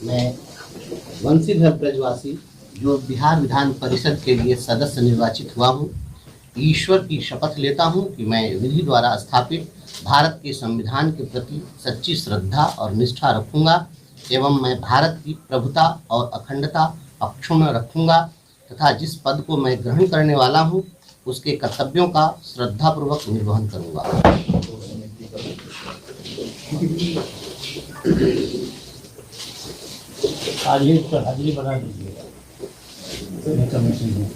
मैं वंशीधर ब्रजवासी जो बिहार विधान परिषद के लिए सदस्य निर्वाचित हुआ हूँ, ईश्वर की शपथ लेता हूँ कि मैं विधि द्वारा स्थापित भारत के संविधान के प्रति सच्ची श्रद्धा और निष्ठा रखूँगा एवं मैं भारत की प्रभुता और अखंडता अक्षुण्ण रखूँगा तथा जिस पद को मैं ग्रहण करने वाला हूँ उसके कर्तव्यों का श्रद्धापूर्वक निर्वहन करूँगा। आज ही इस पर हाजिरी बना दीजिएगा कमेटी में।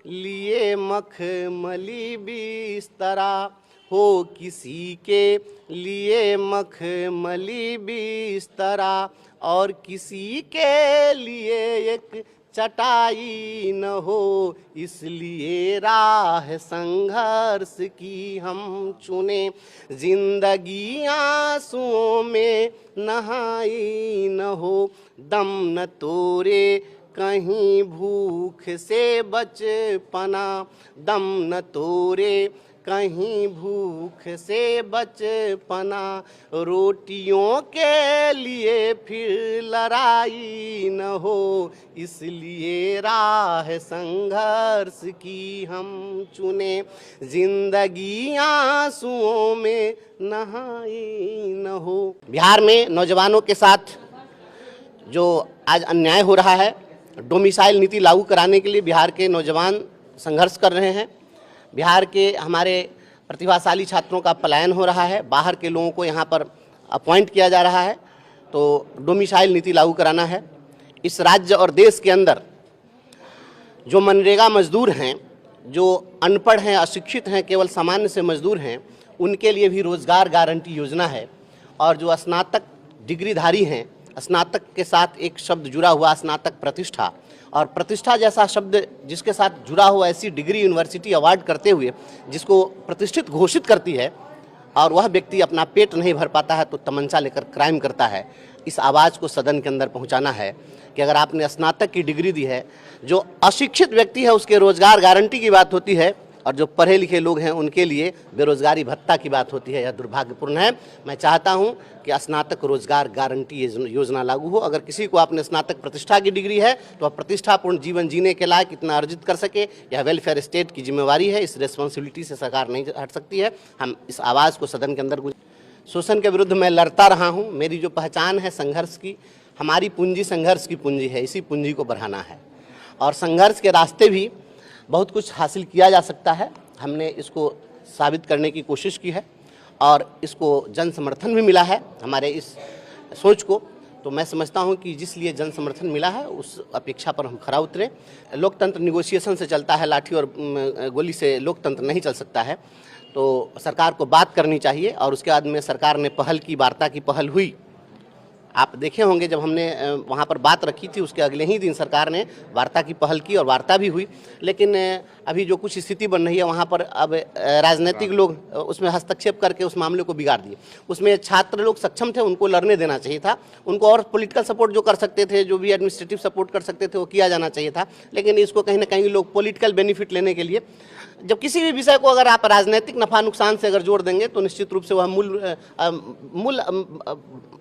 लिए मखमली बिस्तरा हो किसी के लिए मखमली बिस्तरा और किसी के लिए एक चटाई न हो, इसलिए राह संघर्ष की हम चुने जिंदगी आंसुओं में नहाई न हो, दम न तोरे कहीं भूख से बचपना, दम न तोरे कहीं भूख से बचपना, रोटियों के लिए फिर लड़ाई न हो, इसलिए राह संघर्ष की हम चुने जिंदगी आंसुओं में नहाई न हो। बिहार में नौजवानों के साथ जो आज अन्याय हो रहा है, डोमिसाइल नीति लागू कराने के लिए बिहार के नौजवान संघर्ष कर रहे हैं। बिहार के हमारे प्रतिभाशाली छात्रों का पलायन हो रहा है, बाहर के लोगों को यहाँ पर अपॉइंट किया जा रहा है, तो डोमिसाइल नीति लागू कराना है। इस राज्य और देश के अंदर जो मनरेगा मजदूर हैं, जो अनपढ़ हैं, अशिक्षित हैं, केवल सामान्य से मजदूर हैं, उनके लिए भी रोजगार गारंटी योजना है। और जो स्नातक डिग्रीधारी हैं, स्नातक के साथ एक शब्द जुड़ा हुआ स्नातक प्रतिष्ठा, और प्रतिष्ठा जैसा शब्द जिसके साथ जुड़ा हुआ ऐसी डिग्री यूनिवर्सिटी अवार्ड करते हुए जिसको प्रतिष्ठित घोषित करती है और वह व्यक्ति अपना पेट नहीं भर पाता है तो तमंचा लेकर क्राइम करता है। इस आवाज़ को सदन के अंदर पहुंचाना है कि अगर आपने स्नातक की डिग्री दी है, जो अशिक्षित व्यक्ति है उसके रोजगार गारंटी की बात होती है और जो पढ़े लिखे लोग हैं उनके लिए बेरोजगारी भत्ता की बात होती है। यह दुर्भाग्यपूर्ण है। मैं चाहता हूं कि स्नातक रोजगार गारंटी योजना लागू हो। अगर किसी को आपने स्नातक प्रतिष्ठा की डिग्री है तो वह प्रतिष्ठापूर्ण जीवन जीने के लायक कितना अर्जित कर सके, यह वेलफेयर स्टेट की जिम्मेवारी है। इस रिस्पॉन्सिबिलिटी से सरकार नहीं हट सकती है। हम इस आवाज़ को सदन के अंदर शोषण के विरुद्ध मैं लड़ता रहा हूँ। मेरी जो पहचान है संघर्ष की, हमारी पूंजी संघर्ष की पूंजी है, इसी पूंजी को बढ़ाना है और संघर्ष के रास्ते भी बहुत कुछ हासिल किया जा सकता है। हमने इसको साबित करने की कोशिश की है और इसको जन समर्थन भी मिला है हमारे इस सोच को। तो मैं समझता हूं कि जिस लिए जन समर्थन मिला है उस अपेक्षा पर हम खरा उतरे। लोकतंत्र निगोशिएशन से चलता है, लाठी और गोली से लोकतंत्र नहीं चल सकता है। तो सरकार को बात करनी चाहिए और उसके बाद में सरकार ने पहल की, वार्ता की पहल हुई। आप देखे होंगे जब हमने वहाँ पर बात रखी थी उसके अगले ही दिन सरकार ने वार्ता की पहल की और वार्ता भी हुई। लेकिन अभी जो कुछ स्थिति बन रही है वहाँ पर अब राजनीतिक लोग उसमें हस्तक्षेप करके उस मामले को बिगाड़ दिए। उसमें छात्र लोग सक्षम थे, उनको लड़ने देना चाहिए था। उनको और पॉलिटिकल सपोर्ट जो कर सकते थे, जो भी एडमिनिस्ट्रेटिव सपोर्ट कर सकते थे वो किया जाना चाहिए था। लेकिन इसको कहीं ना कहीं लोग पॉलिटिकल बेनिफिट लेने के लिए, जब किसी भी विषय को अगर आप राजनीतिक नफा नुकसान से अगर जोड़ देंगे तो निश्चित रूप से वह मूल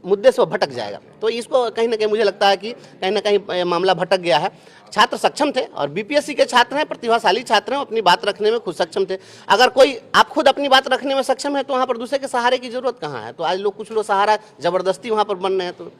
मुद्दे से वह भटक जाएगा। तो इसको कहीं ना कहीं मुझे लगता है कि कहीं ना कहीं मामला भटक गया है। छात्र सक्षम थे और बीपीएससी के छात्र हैं, प्रतिभाशाली छात्र हैं, अपनी बात रखने में खुद सक्षम थे। अगर कोई आप खुद अपनी बात रखने में सक्षम है तो वहाँ पर दूसरे के सहारे की जरूरत कहाँ है। तो आज लोग कुछ लोग सहारा जबरदस्ती वहाँ पर बन रहे हैं। तो